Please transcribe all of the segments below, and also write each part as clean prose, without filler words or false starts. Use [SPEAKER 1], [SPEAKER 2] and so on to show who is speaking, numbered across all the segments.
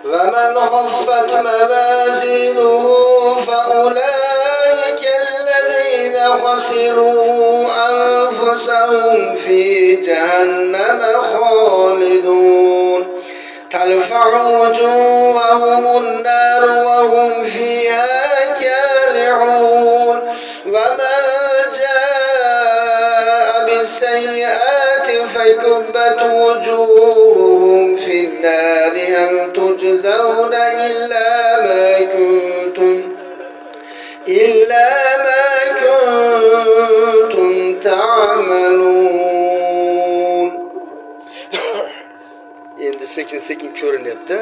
[SPEAKER 1] ومن خفت موازينه فأولئك الذين خسروا أنفسهم في جهنم خالدون تلفح وجوههم النار وهم فيها كالحون ومن جاء بالسيئات فكبت وجوههم في النار هل تجزون إلا ما كنتم تعملون. Endi sekin ko'rinyapti.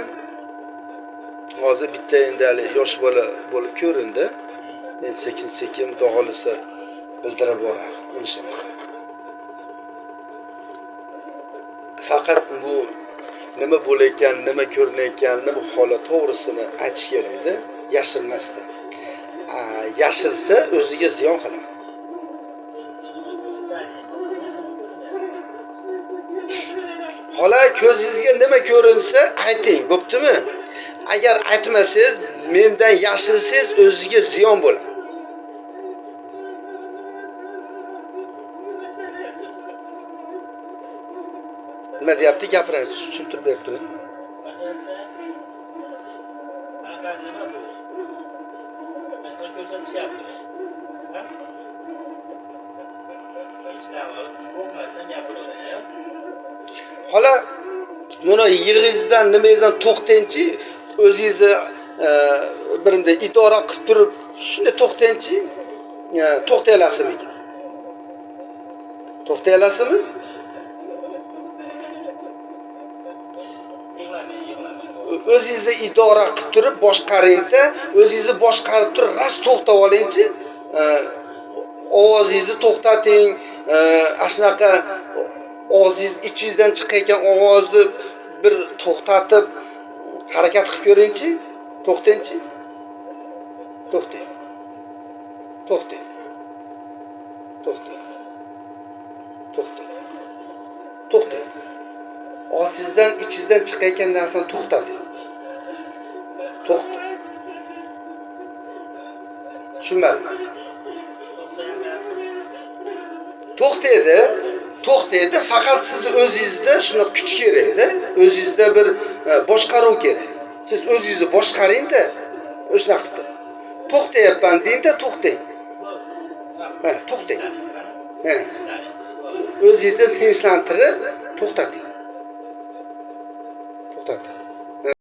[SPEAKER 1] Hozir bitta endi hali yosh bola bo'lib ko'rindi. Endi sekin Xudo xolisa bildirib borar inshaalloh. Faqat bu nima bo'layotgan, nima ko'rinayotganini bu holat to'g'risini aytish kerak edi, yashirmasdan. Yashirsa o'ziga ziyon qiladi. Xola ko'zingizga nima ko'rinsa ayting, bo'ptimi? Agar aytmasangiz, mendan yashirsangiz o'ziga ziyon bo'ladi. Nima deyapti, gapiringiz, tushuntirib berib turing. Xola, buni yig'ingizdan nimangizdan to'xtangchi, o'zingizni birinda idora qilib turib, shuni to'xtangchi. To'xtay olasizmi? To'xtay olasizmi? O'zingizni idora qilib turib boshqaringda, o'zingizni boshqarib turib ras to'xtab olingchi. Ovozingizni to'xtating, shunaqa og'zingiz ichingizdan chiqayotgan ovozni bir to'xtatib harakat qilib ko'ringchi. To'xtangchi. To'xtang. To'xtang. To'xtang. To'xtang. To'xtang. Og'zingizdan ichingizdan chiqayotgan narsani to'xtating. To'xtang. Tushunmadingmi? To'xtaydi, faqat sizni o'zingizda shuni kutish kerak-da. O'zingizda bir boshqaruv kerak. Siz o'zingizni boshqaring-da, o'shuna qilib turing. To'xtayapman deydi, to'xtang. To'xtang. O'zingizni tinchlantirib to'xtating. To'xtating.